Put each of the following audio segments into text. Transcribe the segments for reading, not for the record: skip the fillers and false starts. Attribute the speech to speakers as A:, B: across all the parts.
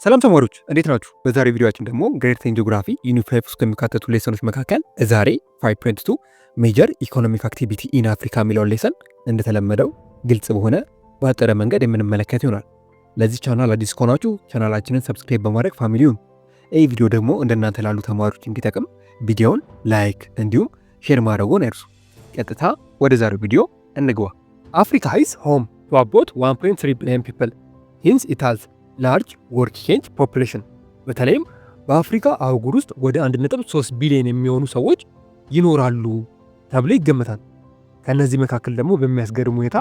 A: ሰላም ተማሪዎች እንዴት ናችሁ? በዛሬ ቪዲዮአችን ደግሞ ግሬድ 10 ጂኦግራፊ ዩኒት 5 ውስጥ ከሚካተቱ ሌሰኖች መካከል ዛሬ 5.2 ሜጀር ኢኮኖሚክ አክቲቪቲ ኢን አፍሪካ የሚለውን ሌሰን እንደተለመደው ግልጽ በሆነ ባጠረ መንገድ የምንመለከት ይሆናል። ለዚህ ቻናል አዲስ ከሆናችሁ ቻናላችንን ሰብስክራይብ በማድረግ ፋሚሊውን፣ ይህ ቪዲዮ ደግሞ እንደናንተ ላሉ ተማሪዎች እንዲጠቅም ቪዲዮውን ላይክ እንዲሁም ሼር ማድረጉን አይርሱ። ቀጥታ ወደ ዛሬው ቪዲዮ እንግባ። አፍሪካ ኢዝ ሆም ቱ አባውት 1.3 ቢሊዮን ፒፕል ሂንስ ኢት ሃዝ ላርጅ ወርኪንግ ኤጅ ፖፑሌሽን። በተለይም በአፍሪካ አህጉር ውስጥ ወደ 1.3 ቢሊዮን የሚሆኑ ሰዎች ይኖራሉ ተብሎ ይገመታል። ከነዚህ መካከል ደግሞ በሚያስገርም ሁኔታ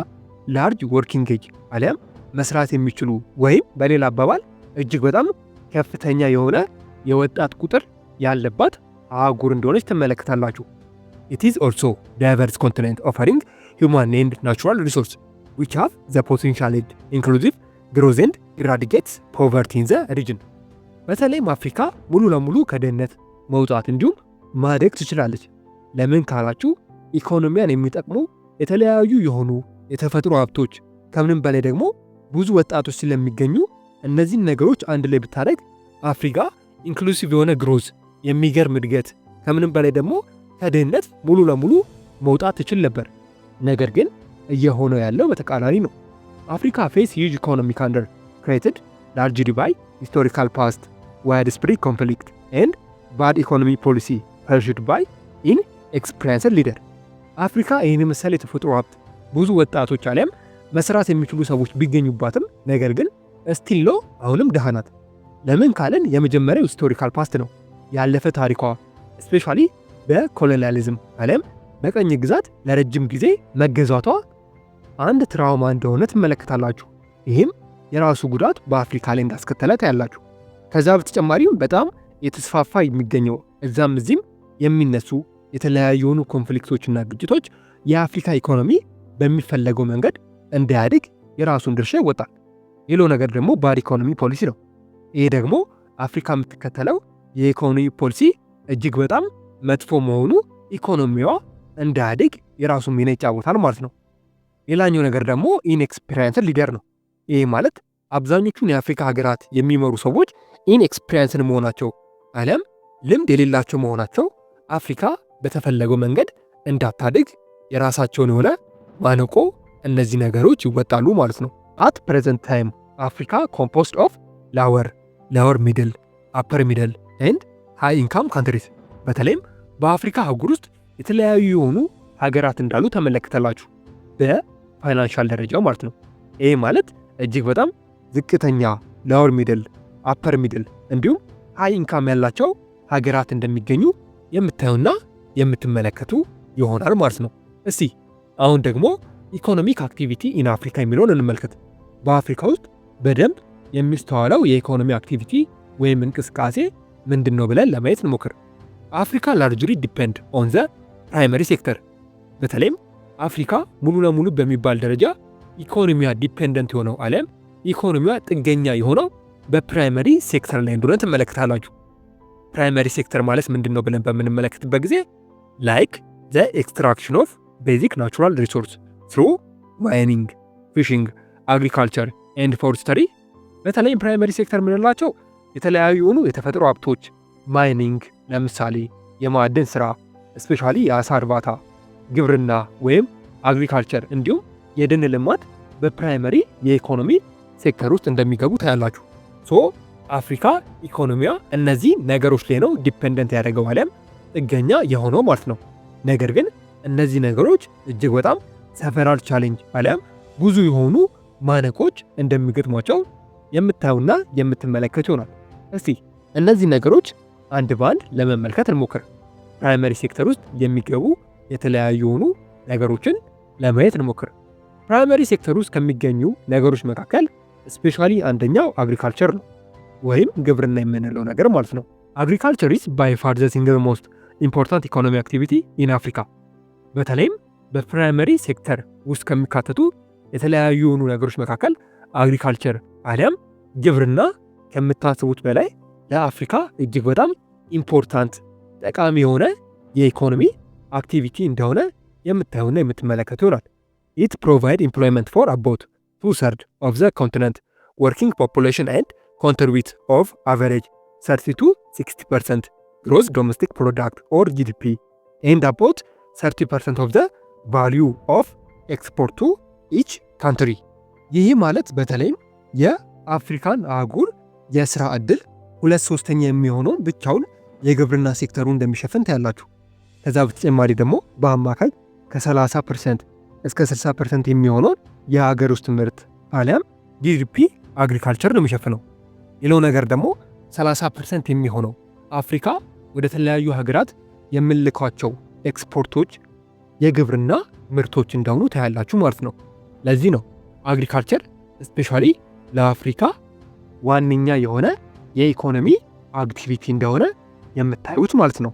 A: ላርጅ ወርኪንግ ኤጅ አሊያም መስራት የሚችሉ ወይም በሌላ አባባል እጅግ በጣም ከፍተኛ የሆነ የወጣት ቁጥር ያለባት አህጉር እንደሆነች ትመለከታላችሁ። It is also diverse continent offering human and natural resources which have the potential and inclusive growth and eradicates poverty in the region። በተለይም አፍሪካ ሙሉ ለሙሉ ከድህነት መውጣት እንዲሁም ማደግ ትችላለች። ለምን ካላችሁ ኢኮኖሚያን የሚጠቅሙ የተለያዩ የሆኑ የተፈጥሮ ሀብቶች ከምንም በላይ ደግሞ ብዙ ወጣቶች ስለሚገኙ እነዚህን ነገሮች አንድ ላይ ብታደርግ አፍሪካ ኢንክሉሲቭ የሆነ ግሮዝ፣ የሚገርም እድገት ከምንም በላይ ደግሞ ከድህነት ሙሉ ለሙሉ መውጣት ትችል ነበር። ነገር ግን እየሆነ ያለው በተቃራኒ ነው። አፍሪካ ፌስ ሂውጅ ኢኮኖሚክ አንደር ክሬትድ ላርጅሊ ባይ ሂስቶሪካል ፓስት ዋይድ ስፕሪድ ኮንፍሊክት ኤንድ ባድ ኢኮኖሚ ፖሊሲ ፐርሹድ ባይ ኢን ኤክስፒሪየንስድ ሊደር። አፍሪካ ይህን መሰል የተፈጥሮ ሀብት ብዙ ወጣቶች አሊያም መስራት የሚችሉ ሰዎች ቢገኙባትም ነገር ግን ስቲል ነው አሁንም ድሃ ናት። ለምን ካለን የመጀመሪያው ሂስቶሪካል ፓስት ነው። ያለፈ ታሪኳ ስፔሻሊ በኮሎኒያሊዝም አሊያም በቀኝ ግዛት ለረጅም ጊዜ መገዛቷ አንድ ትራውማ እንደሆነ ትመለከታላችሁ። ይህም የራሱ ጉዳት በአፍሪካ ላይ እንዳስከተለ ታያላችሁ። ከዛ በተጨማሪም በጣም የተስፋፋ የሚገኘው እዛም እዚህም የሚነሱ የተለያዩ የሆኑ ኮንፍሊክቶችና ግጭቶች የአፍሪካ ኢኮኖሚ በሚፈለገው መንገድ እንዳያድግ የራሱን ድርሻ ይወጣል። ሌላው ነገር ደግሞ ባድ ኢኮኖሚ ፖሊሲ ነው። ይሄ ደግሞ አፍሪካ የምትከተለው የኢኮኖሚ ፖሊሲ እጅግ በጣም መጥፎ መሆኑ ኢኮኖሚዋ እንዳያድግ የራሱን ሚና ይጫወታል ማለት ነው። ሌላኛው ነገር ደግሞ ኢንኤክስፒሪየንስድ ሊደር ነው። ይሄ ማለት አብዛኞቹን የአፍሪካ ሀገራት የሚመሩ ሰዎች ኢንኤክስፒሪየንስድ መሆናቸው አሊያም ልምድ የሌላቸው መሆናቸው አፍሪካ በተፈለገው መንገድ እንዳታድግ የራሳቸውን የሆነ ማነቆ እነዚህ ነገሮች ይወጣሉ ማለት ነው። አት ፕሬዘንት ታይም አፍሪካ ኮምፖዝድ ኦፍ ላወር ሚድል አፐር ሚድል ኤንድ ሃይ ኢንካም ካንትሪስ። በተለይም በአፍሪካ አህጉር ውስጥ የተለያዩ የሆኑ ሀገራት እንዳሉ ተመለከታላችሁ በፋይናንሻል ደረጃው ማለት ነው። ይሄ ማለት እጅግ በጣም ዝቅተኛ ላወር ሚድል፣ አፐር ሚድል እንዲሁም ሃይ ኢንካም ያላቸው ሀገራት እንደሚገኙ የምታዩና የምትመለከቱ ይሆናል ማለት ነው። እስቲ አሁን ደግሞ ኢኮኖሚክ አክቲቪቲ ኢን አፍሪካ የሚለውን እንመልከት። በአፍሪካ ውስጥ በደንብ የሚስተዋለው የኢኮኖሚ አክቲቪቲ ወይም እንቅስቃሴ ምንድን ነው ብለን ለማየት እንሞክር። አፍሪካ ላርጅሊ ዲፔንድ ኦን ዘ ፕራይመሪ ሴክተር። በተለይም አፍሪካ ሙሉ ለሙሉ በሚባል ደረጃ ኢኮኖሚያ ዲፔንደንት የሆነው አሊያም ኢኮኖሚያ ጥገኛ የሆነው በፕራይመሪ ሴክተር ላይ እንደሆነ ትመለከታላችሁ። ፕራይመሪ ሴክተር ማለት ምንድን ነው ብለን በምንመለከትበት ጊዜ ላይክ ዘ ኤክስትራክሽን ኦፍ ቤዚክ ናቹራል ሪሶርስ ትሩ ማይኒንግ፣ ፊሽንግ፣ አግሪካልቸር ኤንድ ፎረስተሪ። በተለይም ፕራይመሪ ሴክተር የምንላቸው የተለያዩ የሆኑ የተፈጥሮ ሀብቶች ማይኒንግ፣ ለምሳሌ የማዕድን ስራ፣ ስፔሻሊ የአሳ እርባታ፣ ግብርና ወይም አግሪካልቸር እንዲሁም የደን ልማት በፕራይመሪ የኢኮኖሚ ሴክተር ውስጥ እንደሚገቡ ታያላችሁ። ሶ አፍሪካ ኢኮኖሚያ እነዚህ ነገሮች ላይ ነው ዲፔንደንት ያደረገው አሊያም ጥገኛ የሆነው ማለት ነው። ነገር ግን እነዚህ ነገሮች እጅግ በጣም ሰፈራል ቻሌንጅ አሊያም ብዙ የሆኑ ማነቆች እንደሚገጥሟቸው የምታዩና የምትመለከቱ ይሆናል። እስቲ እነዚህ ነገሮች አንድ በአንድ ለመመልከት እንሞክር። ፕራይመሪ ሴክተር ውስጥ የሚገቡ የተለያዩ የሆኑ ነገሮችን ለማየት እንሞክር። ፕራይመሪ ሴክተር ውስጥ ከሚገኙ ነገሮች መካከል ስፔሻሊ አንደኛው አግሪካልቸር ነው ወይም ግብርና የምንለው ነገር ማለት ነው። አግሪካልቸር ኢዝ ባይ ፋር ዘ ሲንግል ሞስት ኢምፖርታንት ኢኮኖሚ አክቲቪቲ ኢን አፍሪካ። በተለይም በፕራይመሪ ሴክተር ውስጥ ከሚካተቱ የተለያዩ የሆኑ ነገሮች መካከል አግሪካልቸር አሊያም ግብርና ከምታስቡት በላይ ለአፍሪካ እጅግ በጣም ኢምፖርታንት ጠቃሚ የሆነ የኢኮኖሚ አክቲቪቲ እንደሆነ የምታዩና የምትመለከቱ ይሆናል። ኢት ፕሮቫይድ ኤምፕሎይመንት ፎር አባውት 2/3 ኦፍ ዘ ኮንቲነንት ወርኪንግ ፖፑሌሽን ኤንድ contribute of average 30-60% gross domestic product or GDP and about 30% of the value of export to each country። ይህ ማለት በተለይም የአፍሪካን አህጉር የስራ ዕድል 2/3 የሚሆነውን ብቻውን የግብርና ሴክተሩ እንደሚሸፍን ታያላችሁ። ከዛ በተጨማሪ ደግሞ በአማካይ ከ30% እስከ 60% የሚሆነውን የሀገር ውስጥ ምርት አሊያም ጂዲፒ አግሪካልቸር ነው የሚሸፍነው። ሌላው ነገር ደግሞ 30% የሚሆነው አፍሪካ ወደ ተለያዩ ሀገራት የምልኳቸው ኤክስፖርቶች የግብርና ምርቶች እንደሆኑ ታያላችሁ ማለት ነው። ለዚህ ነው አግሪካልቸር ስፔሻሊ ለአፍሪካ ዋነኛ የሆነ የኢኮኖሚ አክቲቪቲ እንደሆነ የምታዩት ማለት ነው።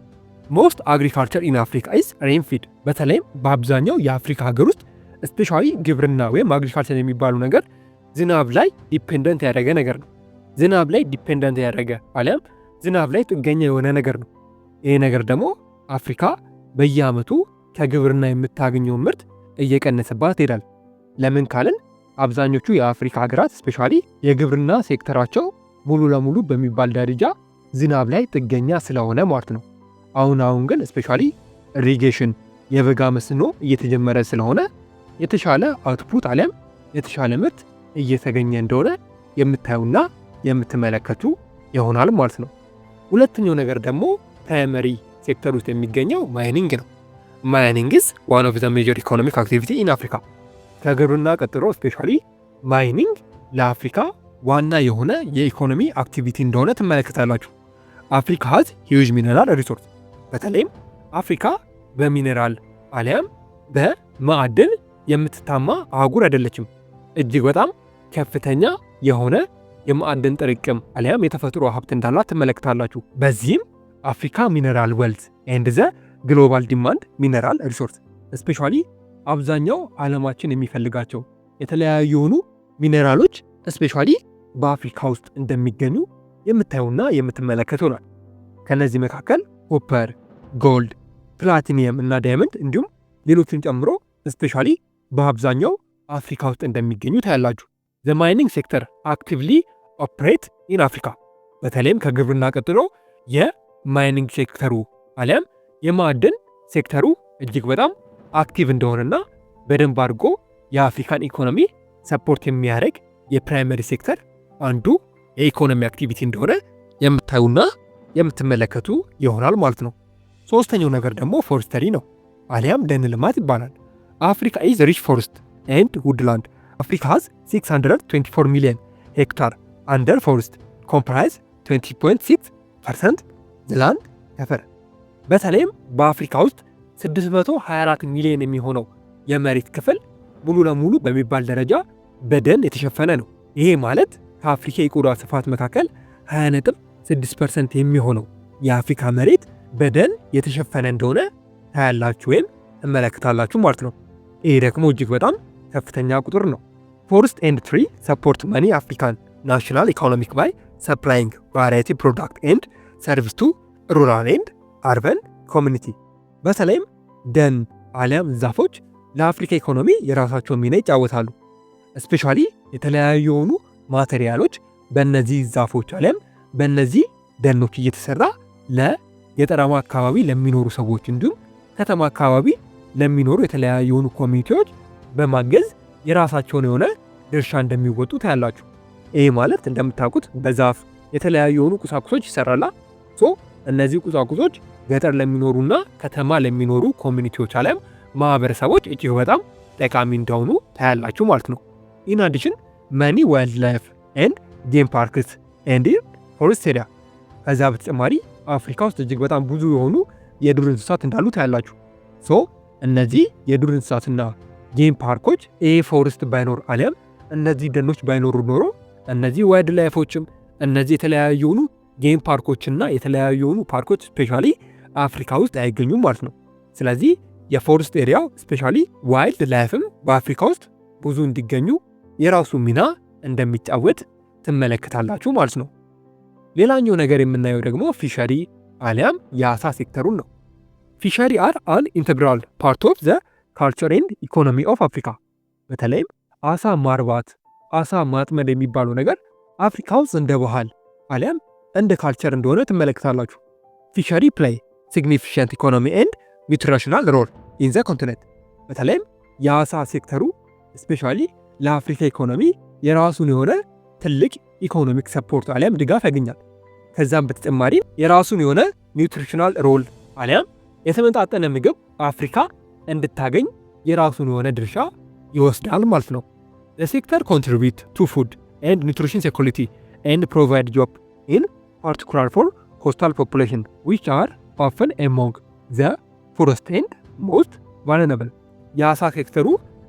A: ሞስት አግሪካልቸር ኢን አፍሪካ ኢዝ ሬንፊድ። በተለይም በአብዛኛው የአፍሪካ ሀገር ውስጥ ስፔሻሊ ግብርና ወይም አግሪካልቸር የሚባሉ ነገር ዝናብ ላይ ዲፔንደንት ያደረገ ነገር ነው። ዝናብ ላይ ዲፔንደንት ያደረገ አሊያም ዝናብ ላይ ጥገኛ የሆነ ነገር ነው። ይሄ ነገር ደግሞ አፍሪካ በየዓመቱ ከግብርና የምታገኘው ምርት እየቀነሰባት ይሄዳል። ለምን ካልን አብዛኞቹ የአፍሪካ ሀገራት ስፔሻሊ የግብርና ሴክተራቸው ሙሉ ለሙሉ በሚባል ደረጃ ዝናብ ላይ ጥገኛ ስለሆነ ማለት ነው። አሁን ግን ስፔሻሊ ኢሪጌሽን የበጋ መስኖ እየተጀመረ ስለሆነ የተሻለ አውትፑት አሊያም የተሻለ ምርት እየተገኘ እንደሆነ የምታዩና የምትመለከቱ ይሆናል ማለት ነው። ሁለተኛው ነገር ደግሞ ፕራይመሪ ሴክተር ውስጥ የሚገኘው ማይኒንግ ነው። ማይኒንግ ኢዝ ዋን ኦፍ ዘ ሜጀር ኢኮኖሚክ አክቲቪቲ ኢን አፍሪካ። ከግብርና ቀጥሎ ስፔሻሊ ማይኒንግ ለአፍሪካ ዋና የሆነ የኢኮኖሚ አክቲቪቲ እንደሆነ ትመለከታላችሁ። አፍሪካ ሃዝ ሂውጅ ሚነራል ሪሶርስ። በተለይም አፍሪካ በሚነራል አሊያም በማዕድን የምትታማ አህጉር አይደለችም። እጅግ በጣም ከፍተኛ የሆነ የማዕድን ጥርቅም አሊያም የተፈጥሮ ሀብት እንዳላት ትመለከታላችሁ። በዚህም አፍሪካ ሚነራል ዌልዝ ኤንድ ዘ ግሎባል ዲማንድ ሚነራል ሪሶርስ ስፔሻሊ አብዛኛው ዓለማችን የሚፈልጋቸው የተለያዩ የሆኑ ሚነራሎች ስፔሻሊ በአፍሪካ ውስጥ እንደሚገኙ የምታዩና የምትመለከቱ ናል። ከነዚህ መካከል ኮፐር፣ ጎልድ፣ ፕላቲኒየም እና ዳይመንድ እንዲሁም ሌሎችን ጨምሮ ስፔሻሊ በአብዛኛው አፍሪካ ውስጥ እንደሚገኙ ታያላችሁ። ዘ ማይኒንግ ሴክተር አክቲቭሊ ኦፕሬት ኢን አፍሪካ። በተለይም ከግብርና ቀጥሎ የማይኒንግ ሴክተሩ አሊያም የማዕድን ሴክተሩ እጅግ በጣም አክቲቭ እንደሆነና በደንብ አድርጎ የአፍሪካን ኢኮኖሚ ሰፖርት የሚያደርግ የፕራይመሪ ሴክተር አንዱ የኢኮኖሚ አክቲቪቲ እንደሆነ የምታዩና የምትመለከቱ ይሆናል ማለት ነው። ሶስተኛው ነገር ደግሞ ፎረስተሪ ነው አሊያም ደን ልማት ይባላል። አፍሪካ ኢዝ ሪች ፎረስት ኤንድ ውድላንድ። አፍሪካ ሃዝ 624 ሚሊዮን ሄክታር አንደር ፎረስት ኮምፕራይዝ 20.6% ላንድ ከቨር። በተለይም በአፍሪካ ውስጥ 624 ሚሊዮን የሚሆነው የመሬት ክፍል ሙሉ ለሙሉ በሚባል ደረጃ በደን የተሸፈነ ነው። ይሄ ማለት ከአፍሪካ የቆዳ ስፋት መካከል 20.6% የሚሆነው የአፍሪካ መሬት በደን የተሸፈነ እንደሆነ ታያላችሁ ወይም ትመለከታላችሁ ማለት ነው። ይሄ ደግሞ እጅግ በጣም ከፍተኛ ቁጥር ነው። ፎረስት ኤንድ ትሪ ሰፖርት መኒ አፍሪካን ናሽናል ኢኮኖሚክ ባይ ሰፕላይንግ ቫራይቲ ፕሮዳክት ኤንድ ሰርቪስ ቱ ሩራል ኤንድ አርበን ኮሚኒቲ። በተለይም ደን አሊያም ዛፎች ለአፍሪካ ኢኮኖሚ የራሳቸውን ሚና ይጫወታሉ። ስፔሻሊ የተለያዩ የሆኑ ማቴሪያሎች በእነዚህ ዛፎች አሊያም በእነዚህ ደኖች እየተሰራ ለገጠራማ አካባቢ ለሚኖሩ ሰዎች እንዲሁም ከተማ አካባቢ ለሚኖሩ የተለያዩ የሆኑ ኮሚኒቲዎች በማገዝ የራሳቸውን የሆነ ድርሻ እንደሚወጡ ታያላችሁ። ይሄ ማለት እንደምታውቁት በዛፍ የተለያዩ የሆኑ ቁሳቁሶች ይሰራላ። እነዚህ ቁሳቁሶች ገጠር ለሚኖሩና ከተማ ለሚኖሩ ኮሚኒቲዎች አሊያም ማህበረሰቦች እጅግ በጣም ጠቃሚ እንደሆኑ ታያላችሁ ማለት ነው። ኢን አዲሽን መኒ ዋይልድ ላይፍ ኤንድ ጌም ፓርክስ ኤንድ ፎረስት ኤሪያ። ከዛ በተጨማሪ አፍሪካ ውስጥ እጅግ በጣም ብዙ የሆኑ የዱር እንስሳት እንዳሉ ታያላችሁ። እነዚህ የዱር እንስሳትና ጌም ፓርኮች ይሄ ፎረስት ባይኖር አሊያም እነዚህ ደኖች ባይኖሩ ኖሮ እነዚህ ዋይልድ ላይፎችም እነዚህ የተለያዩ የሆኑ ጌም ፓርኮችና የተለያዩ የሆኑ ፓርኮች ስፔሻሊ አፍሪካ ውስጥ አይገኙም ማለት ነው። ስለዚህ የፎረስት ኤሪያው ስፔሻሊ ዋይልድ ላይፍም በአፍሪካ ውስጥ ብዙ እንዲገኙ የራሱ ሚና እንደሚጫወት ትመለከታላችሁ ማለት ነው። ሌላኛው ነገር የምናየው ደግሞ ፊሸሪ አሊያም የአሳ ሴክተሩን ነው። ፊሸሪ አር አን ኢንተግራል ፓርት ኦፍ ዘ ካልቸር ኤንድ ኢኮኖሚ ኦፍ አፍሪካ። በተለይም አሳ ማርባት፣ አሳ ማጥመድ የሚባለው ነገር አፍሪካ ውስጥ እንደ ባህል አሊያም እንደ ካልቸር እንደሆነ ትመለከታላችሁ። ፊሸሪ ፕሌይ ሲግኒፊካንት ኢኮኖሚ ኤንድ ኒውትሪሽናል ሮል ኢን ዘ ኮንቲኔንት። በተለይም የአሳ ሴክተሩ ስፔሻሊ ለአፍሪካ ኢኮኖሚ የራሱን የሆነ ትልቅ ኢኮኖሚክ ሰፖርት አሊያም ድጋፍ ያገኛል። ከዛም በተጨማሪ የራሱን የሆነ ኒውትሪሽናል ሮል አሊያም የተመጣጠነ ምግብ አፍሪካ እንድታገኝ የራሱን የሆነ ድርሻ ይወስዳል ማለት ነው። The sector contribute to food and nutrition security and provide job in particular for coastal population which are often among the poorest and most vulnerable። የአሳ ሴክተሩ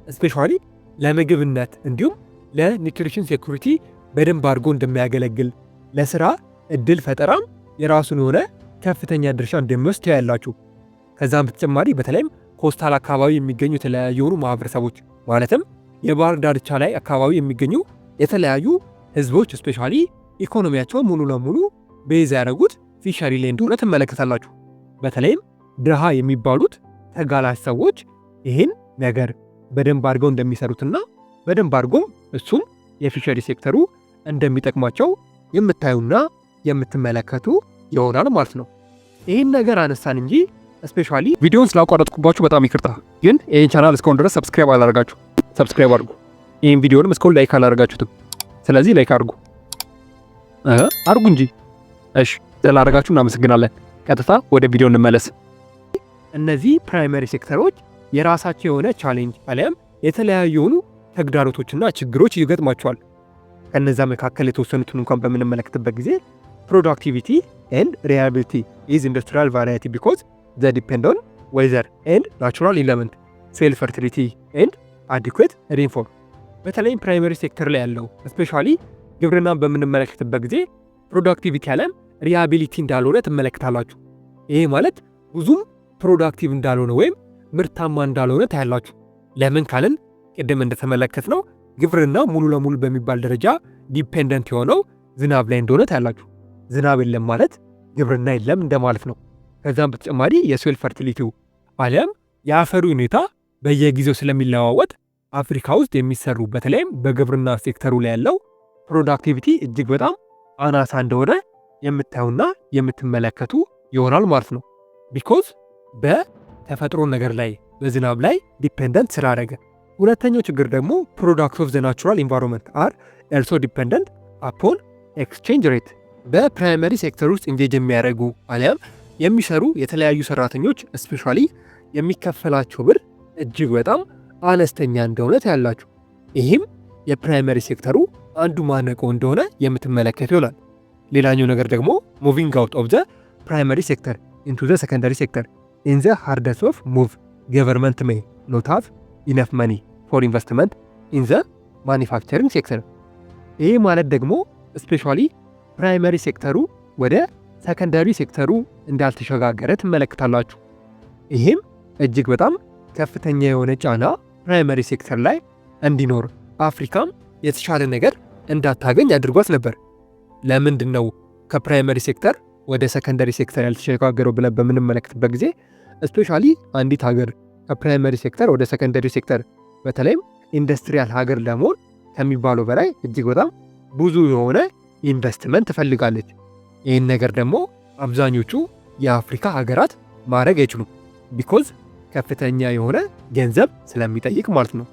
A: ስፔሻሊ ለምግብነት እንዲሁም ለኒውትሪሽን ሴኩሪቲ በደንብ አድርጎ እንደሚያገለግል ለስራ እድል ፈጠራም የራሱን የሆነ ከፍተኛ ድርሻ እንደሚወስድ ያላችሁ። ከዛም በተጨማሪ በተለይም ኮስታል አካባቢ የሚገኙ የተለያዩ የሆኑ ማህበረሰቦች ማለትም የባህር ዳርቻ ላይ አካባቢ የሚገኙ የተለያዩ ህዝቦች ስፔሻሊ ኢኮኖሚያቸውን ሙሉ ለሙሉ ቤዝ ያደረጉት ፊሸሪ ላይ እንደሆነ ትመለከታላችሁ። በተለይም ድሃ የሚባሉት ተጋላጭ ሰዎች ይህን ነገር በደንብ አድርገው እንደሚሰሩትና በደንብ አድርጎም እሱም የፊሸሪ ሴክተሩ እንደሚጠቅማቸው የምታዩና የምትመለከቱ ይሆናል ማለት ነው። ይህን ነገር አነሳን እንጂ ስፔሻሊ ቪዲዮን ስላቋረጥኩባችሁ በጣም ይቅርታ። ግን ይህን ቻናል እስካሁን ድረስ ሰብስክራይብ አላደርጋችሁ ሰብስክራይብ አድርጉ። ይህን ቪዲዮንም እስካሁን ላይክ አላደርጋችሁትም፣ ስለዚህ ላይክ አድርጉ አድርጉ እንጂ። እሺ ስላደረጋችሁ እናመሰግናለን። ቀጥታ ወደ ቪዲዮ እንመለስ። እነዚህ ፕራይመሪ ሴክተሮች የራሳቸው የሆነ ቻሌንጅ አሊያም የተለያዩ የሆኑ ተግዳሮቶችና ችግሮች ይገጥማቸዋል። ከነዛ መካከል የተወሰኑትን እንኳን በምንመለከትበት ጊዜ ፕሮዳክቲቪቲ ኤንድ ሪላያቢሊቲ ኢዝ ኢንዱስትሪያል ቫራይቲ ቢኮዝ ዘ ዲፔንድ ኦን ዌዘር ኤንድ ናቹራል ኢለመንት ሴል ፈርቲሊቲ ኤንድ አዲኩዌት ሬንፎል። በተለይም ፕራይመሪ ሴክተር ላይ ያለው ስፔሻሊ ግብርናን በምንመለከትበት ጊዜ ፕሮዳክቲቪቲ አለም ሪላያቢሊቲ እንዳልሆነ ትመለከታላችሁ። ይሄ ማለት ብዙም ፕሮዳክቲቭ እንዳልሆነ ወይም ምርታማ እንዳልሆነ ታያላችሁ። ለምን ካልን ቅድም እንደተመለከት ነው ግብርና ሙሉ ለሙሉ በሚባል ደረጃ ዲፔንደንት የሆነው ዝናብ ላይ እንደሆነ ታያላችሁ። ዝናብ የለም ማለት ግብርና የለም እንደማለት ነው። ከዛም በተጨማሪ የሶይል ፈርቲሊቲው አሊያም የአፈሩ ሁኔታ በየጊዜው ስለሚለዋወጥ አፍሪካ ውስጥ የሚሰሩ በተለይም በግብርና ሴክተሩ ላይ ያለው ፕሮዳክቲቪቲ እጅግ በጣም አናሳ እንደሆነ የምታዩና የምትመለከቱ ይሆናል ማለት ነው። ቢኮዝ በተፈጥሮ ነገር ላይ በዝናብ ላይ ዲፔንደንት ስላደረገ። ሁለተኛው ችግር ደግሞ ፕሮዳክት ኦፍ ዘ ናቹራል ኢንቫይሮንመንት አር ኤልሶ ዲፔንደንት አፖን ኤክስቼንጅ ሬት። በፕራይመሪ ሴክተር ውስጥ ኢንጌጅ የሚያደርጉ አሊያም የሚሰሩ የተለያዩ ሰራተኞች ስፔሻሊ የሚከፈላቸው ብር እጅግ በጣም አነስተኛ እንደሆነ ታያላችሁ። ይህም የፕራይመሪ ሴክተሩ አንዱ ማነቆ እንደሆነ የምትመለከቱ ይሆናል። ሌላኛው ነገር ደግሞ ሙቪንግ አውት ኦፍ ዘ ፕራይመሪ ሴክተር ኢንቱ ዘ ሰከንዳሪ ሴክተር ኢን ዘ ሃርደስ ኦፍ ሙቭ ገቨርንመንት ሜይ ኖት ሃቭ ኢነፍ መኒ ፎር ኢንቨስትመንት ኢን ዘ ማኒፋክቸሪንግ ሴክተር። ይህ ማለት ደግሞ ስፔሻሊ ፕራይመሪ ሴክተሩ ወደ ሰከንዳሪ ሴክተሩ እንዳልተሸጋገረ ትመለከታላችሁ። ይህም እጅግ በጣም ከፍተኛ የሆነ ጫና ፕራይመሪ ሴክተር ላይ እንዲኖር አፍሪካም የተሻለ ነገር እንዳታገኝ አድርጓት ነበር። ለምንድን ነው ከፕራይመሪ ሴክተር ወደ ሰከንዳሪ ሴክተር ያልተሸጋገረው ብለን በምንመለከትበት ጊዜ ስፔሻሊ አንዲት ሀገር ከፕራይመሪ ሴክተር ወደ ሰከንዳሪ ሴክተር በተለይም ኢንዱስትሪያል ሀገር ለመሆን ከሚባለው በላይ እጅግ በጣም ብዙ የሆነ ኢንቨስትመንት ትፈልጋለች። ይህን ነገር ደግሞ አብዛኞቹ የአፍሪካ ሀገራት ማድረግ አይችሉም። ቢኮዝ ከፍተኛ የሆነ ገንዘብ ስለሚጠይቅ ማለት ነው።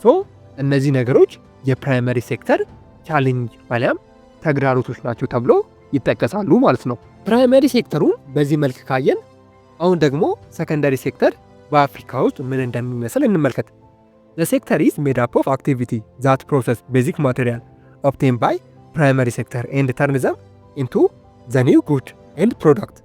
A: ሶ እነዚህ ነገሮች የፕራይመሪ ሴክተር ቻሌንጅ አሊያም ተግዳሮቶች ናቸው ተብሎ ይጠቀሳሉ ማለት ነው። ፕራይመሪ ሴክተሩን በዚህ መልክ ካየን አሁን ደግሞ ሰከንዳሪ ሴክተር በአፍሪካ ውስጥ ምን እንደሚመስል እንመልከት። The sector is made up of activity that process basic material obtained by primary sector and turn them into the new good and product።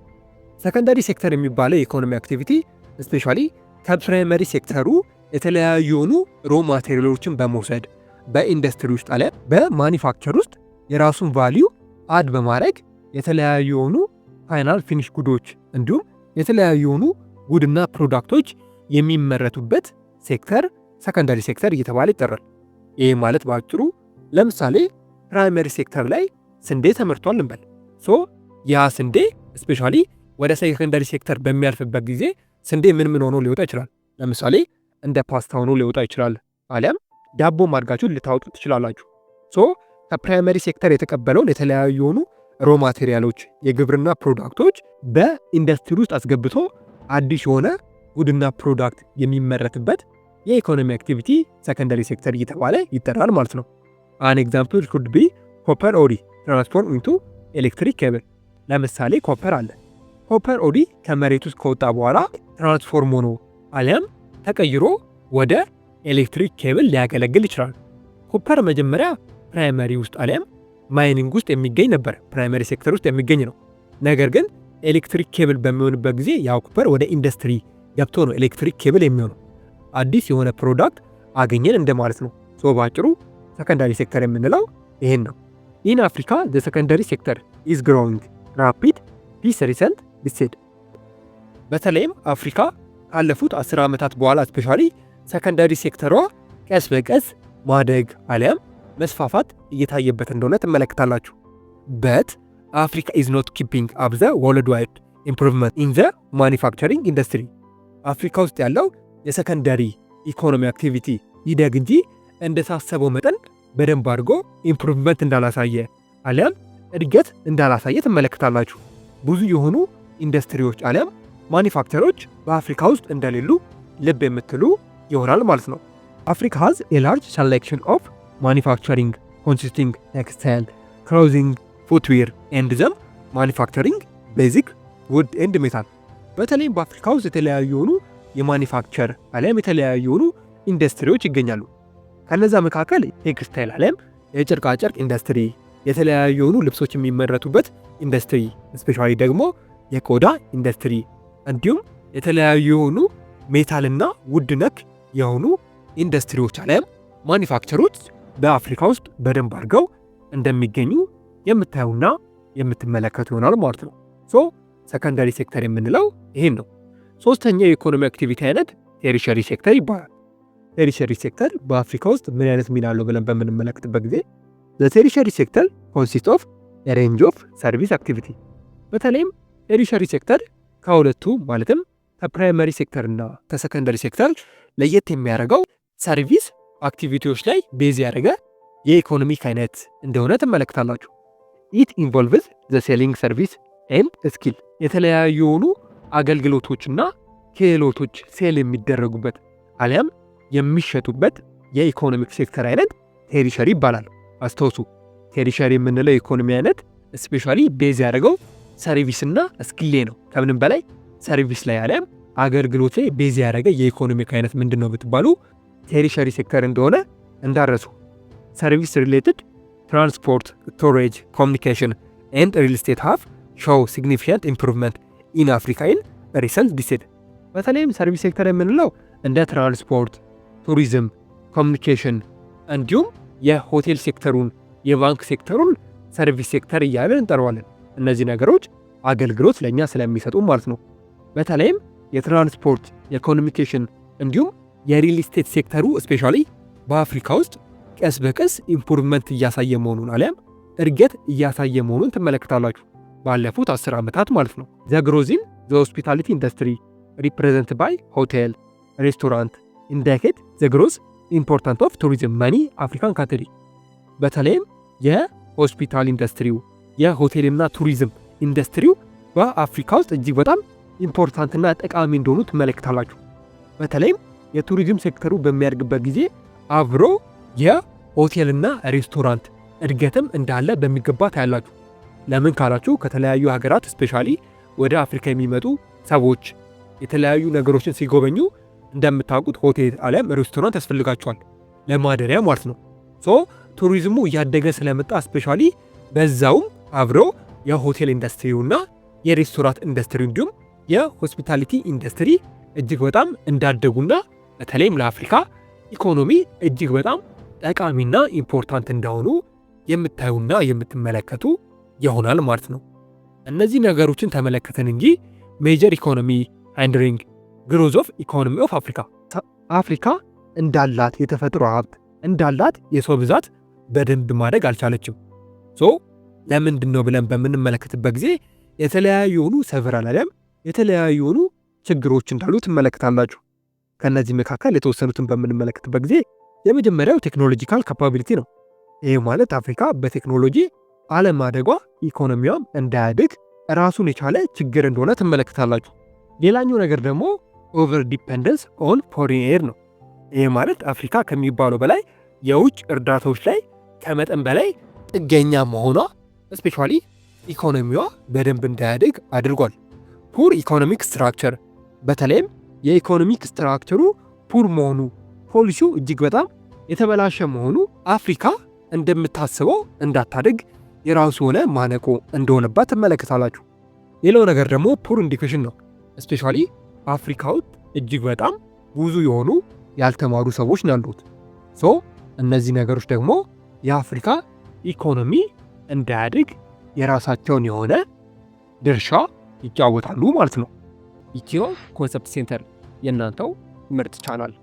A: ሰከንዳሪ ሴክተር የሚባለው የኢኮኖሚ አክቲቪቲ ስፔሻሊ ከፕራይመሪ ሴክተሩ የተለያዩ የሆኑ ሮ ማቴሪያሎችን በመውሰድ በኢንዱስትሪ ውስጥ አለ በማኒፋክቸር ውስጥ የራሱን ቫሊዩ አድ በማድረግ የተለያዩ የሆኑ ፋይናል ፊኒሽ ጉዶች እንዲሁም የተለያዩ የሆኑ ጉድና ፕሮዳክቶች የሚመረቱበት ሴክተር ሰከንዳሪ ሴክተር እየተባለ ይጠራል። ይህ ማለት በአጭሩ ለምሳሌ ፕራይመሪ ሴክተር ላይ ስንዴ ተመርቷል እንበል። ሶ ያ ስንዴ ስፔሻሊ ወደ ሰከንዳሪ ሴክተር በሚያልፍበት ጊዜ ስንዴ ምን ሆኖ ሊወጣ ይችላል? ለምሳሌ እንደ ፓስታ ሆኖ ሊወጣ ይችላል። አሊያም ዳቦ ማድጋችሁ ልታወጡ ትችላላችሁ። ሶ ከፕራይመሪ ሴክተር የተቀበለውን የተለያዩ የሆኑ ሮ ማቴሪያሎች፣ የግብርና ፕሮዳክቶች በኢንዱስትሪ ውስጥ አስገብቶ አዲስ የሆነ ጉድና ፕሮዳክት የሚመረትበት የኢኮኖሚ አክቲቪቲ ሰከንደሪ ሴክተር እየተባለ ይጠራል ማለት ነው። አን ኤግዛምፕል ኩድ ቢ ኮፐር ኦሪ ትራንስፎርም ኢንቱ ኤሌክትሪክ ኬብል። ለምሳሌ ኮፐር አለ። ኮፐር ኦሪ ከመሬት ውስጥ ከወጣ በኋላ ትራንስፎርም ሆኖ አሊያም ተቀይሮ ወደ ኤሌክትሪክ ኬብል ሊያገለግል ይችላል። ኮፐር መጀመሪያ ፕራይመሪ ውስጥ አሊያም ማይኒንግ ውስጥ የሚገኝ ነበር፣ ፕራይመሪ ሴክተር ውስጥ የሚገኝ ነው። ነገር ግን ኤሌክትሪክ ኬብል በሚሆንበት ጊዜ ያው ኮፐር ወደ ኢንዱስትሪ ገብቶ ነው ኤሌክትሪክ ኬብል የሚሆነው። አዲስ የሆነ ፕሮዳክት አገኘን እንደማለት ነው። ሶ ባጭሩ ሰከንዳሪ ሴክተር የምንለው ይሄን ነው። ኢን አፍሪካ ዘ ሰከንዳሪ ሴክተር ኢዝ ግሮዊንግ ራፒድ ፒስ ሪሰንት ዲሴድ። በተለይም አፍሪካ ካለፉት 10 ዓመታት በኋላ ስፔሻሊ ሰከንዳሪ ሴክተሯ ቀስ በቀስ ማደግ አሊያም መስፋፋት እየታየበት እንደሆነ ትመለከታላችሁ። በት አፍሪካ ኢዝ ኖት ኪፒንግ አፕ ዘ ወርልድ ዋይድ ኢምፕሩቭመንት ኢን ዘ ማኒፋክቸሪንግ ኢንዱስትሪ። አፍሪካ ውስጥ ያለው የሰከንዳሪ ኢኮኖሚ አክቲቪቲ ይደግ እንጂ እንደታሰበው መጠን በደንብ አድርጎ ኢምፕሩቭመንት እንዳላሳየ አሊያም እድገት እንዳላሳየ ትመለከታላችሁ። ብዙ የሆኑ ኢንዱስትሪዎች አሊያም ማኒፋክቸሮች በአፍሪካ ውስጥ እንደሌሉ ልብ የምትሉ ይሆናል ማለት ነው። አፍሪካ ሃዝ ኤ ላርጅ ሰሌክሽን ኦፍ ማኒፋክቸሪንግ ኮንሲስቲንግ ቴክስታይል፣ ክሎዚንግ፣ ፉትዌር ኤንድ ዘም ማኒፋክቸሪንግ ቤዚክ ውድ ኤንድ ሜታል። በተለይም በአፍሪካ ውስጥ የተለያዩ የሆኑ የማኒፋክቸር አሊያም የተለያዩ የሆኑ ኢንዱስትሪዎች ይገኛሉ። ከነዛ መካከል ቴክስታይል አሊያም የጨርቃጨርቅ ኢንዱስትሪ፣ የተለያዩ የሆኑ ልብሶች የሚመረቱበት ኢንዱስትሪ፣ ስፔሻሊ ደግሞ የቆዳ ኢንዱስትሪ፣ እንዲሁም የተለያዩ የሆኑ ሜታልና ውድ ነክ የሆኑ ኢንዱስትሪዎች አሊያም ማኒፋክቸሮች በአፍሪካ ውስጥ በደንብ አድርገው እንደሚገኙ የምታዩና የምትመለከቱ ይሆናል ማለት ነው። ሶ ሰከንዳሪ ሴክተር የምንለው ይሄን ነው። ሶስተኛው የኢኮኖሚ አክቲቪቲ አይነት ቴሪሸሪ ሴክተር ይባላል። ቴሪሸሪ ሴክተር በአፍሪካ ውስጥ ምን አይነት ሚና አለው ብለን በምንመለከትበት ጊዜ ቴሪሸሪ ሴክተር ኮንሲስት ኦፍ ሬንጅ ኦፍ ሰርቪስ አክቲቪቲ። በተለይም ቴሪሸሪ ሴክተር ከሁለቱ ማለትም ከፕራይመሪ ሴክተር እና ከሰከንዳሪ ሴክተር ለየት የሚያደርገው ሰርቪስ አክቲቪቲዎች ላይ ቤዝ ያደረገ የኢኮኖሚክ አይነት እንደሆነ ትመለከታላችሁ። ኢት ኢንቮልቭስ ዘ ሴሊንግ ሰርቪስ ኤንድ ስኪል። የተለያዩ የሆኑ አገልግሎቶችና ክህሎቶች ሴል የሚደረጉበት አሊያም የሚሸጡበት የኢኮኖሚክ ሴክተር አይነት ቴሪሸሪ ይባላል። አስተውሱ፣ ቴሪሸሪ የምንለው የኢኮኖሚ አይነት ስፔሻሊ ቤዝ ያደረገው ሰርቪስና ስኪል ነው። ከምንም በላይ ሰርቪስ ላይ አሊያም አገልግሎት ላይ ቤዝ ያደረገ የኢኮኖሚክ አይነት ምንድን ነው ብትባሉ ቴሪሸሪ ሴክተር እንደሆነ እንዳረሱ። ሰርቪስ ሪሌትድ ትራንስፖርት፣ ስቶሬጅ፣ ኮሚኒኬሽን ኤንድ ሪል ስቴት ሃቭ ሾው ሲግኒፊካንት ኢምፕሩቭመንት ኢን አፍሪካ ኢን ሪሰንት ዲኬድ። በተለይም ሰርቪስ ሴክተር የምንለው እንደ ትራንስፖርት፣ ቱሪዝም፣ ኮሚኒኬሽን እንዲሁም የሆቴል ሴክተሩን የባንክ ሴክተሩን ሰርቪስ ሴክተር እያለን እንጠራዋለን። እነዚህ ነገሮች አገልግሎት ለእኛ ስለሚሰጡ ማለት ነው። በተለይም የትራንስፖርት፣ የኮሚኒኬሽን እንዲሁም የሪል ስቴት ሴክተሩ ስፔሻሊ በአፍሪካ ውስጥ ቀስ በቀስ ኢምፕሩቭመንት እያሳየ መሆኑን አሊያም እድገት እያሳየ መሆኑን ትመለከታላችሁ ባለፉት 10 ዓመታት ማለት ነው። ዘ ግሮዝ ኢን ዘ ሆስፒታሊቲ ኢንዱስትሪ ሪፕሬዘንት ባይ ሆቴል፣ ሬስቶራንት ኢንዲኬት ዘ ግሮዝ ኢምፖርታንት ኦፍ ቱሪዝም መኒ አፍሪካን ካንትሪ። በተለይም የሆስፒታል ኢንዱስትሪው የሆቴልና ቱሪዝም ኢንዱስትሪው በአፍሪካ ውስጥ እጅግ በጣም ኢምፖርታንትና ጠቃሚ እንደሆኑ ትመለከታላችሁ። በተለይም የቱሪዝም ሴክተሩ በሚያድግበት ጊዜ አብሮ የሆቴልና ሬስቶራንት እድገትም እንዳለ በሚገባ ታያላችሁ። ለምን ካላችሁ ከተለያዩ ሀገራት ስፔሻሊ ወደ አፍሪካ የሚመጡ ሰዎች የተለያዩ ነገሮችን ሲጎበኙ እንደምታውቁት ሆቴል አሊያም ሬስቶራንት ያስፈልጋቸዋል ለማደሪያ ማለት ነው። ሶ ቱሪዝሙ እያደገ ስለመጣ ስፔሻሊ በዛውም አብሮ የሆቴል ኢንዱስትሪውና የሬስቶራንት ኢንዱስትሪ እንዲሁም የሆስፒታሊቲ ኢንዱስትሪ እጅግ በጣም እንዳደጉና በተለይም ለአፍሪካ ኢኮኖሚ እጅግ በጣም ጠቃሚና ኢምፖርታንት እንደሆኑ የምታዩና የምትመለከቱ ይሆናል ማለት ነው። እነዚህ ነገሮችን ተመለከተን እንጂ ሜጀር ኢኮኖሚ ሃንድሪንግ ግሮዝ ኦፍ ኢኮኖሚ ኦፍ አፍሪካ እንዳላት የተፈጥሮ ሀብት እንዳላት የሰው ብዛት በደንብ ማደግ አልቻለችም። ሶ ለምንድን ነው ብለን በምንመለከትበት ጊዜ የተለያዩ የሆኑ ሰቨራል አሊያም የተለያዩ የሆኑ ችግሮች እንዳሉ ትመለከታላችሁ። ከነዚህ መካከል የተወሰኑትን በምንመለከትበት ጊዜ የመጀመሪያው ቴክኖሎጂካል ካፓቢሊቲ ነው። ይህ ማለት አፍሪካ በቴክኖሎጂ አለማደጓ ኢኮኖሚዋም እንዳያድግ ራሱን የቻለ ችግር እንደሆነ ትመለከታላችሁ። ሌላኛው ነገር ደግሞ ኦቨር ዲፔንደንስ ኦን ፎሪን ኤድ ነው። ይህ ማለት አፍሪካ ከሚባለው በላይ የውጭ እርዳታዎች ላይ ከመጠን በላይ ጥገኛ መሆኗ ስፔሻሊ ኢኮኖሚዋ በደንብ እንዳያድግ አድርጓል። ፑር ኢኮኖሚክ ስትራክቸር፣ በተለይም የኢኮኖሚክ ስትራክቸሩ ፑር መሆኑ፣ ፖሊሲው እጅግ በጣም የተበላሸ መሆኑ አፍሪካ እንደምታስበው እንዳታድግ የራሱ የሆነ ማነቆ እንደሆነባት ትመለከታላችሁ። ሌላው ነገር ደግሞ ፑር ኢዱኬሽን ነው። ስፔሻሊ አፍሪካ ውስጥ እጅግ በጣም ብዙ የሆኑ ያልተማሩ ሰዎች ናሉት። እነዚህ ነገሮች ደግሞ የአፍሪካ ኢኮኖሚ እንዳያድግ የራሳቸውን የሆነ ድርሻ ይጫወታሉ ማለት ነው። ኢትዮ ኮንሰፕት ሴንተር የእናንተው ምርጥ ቻናል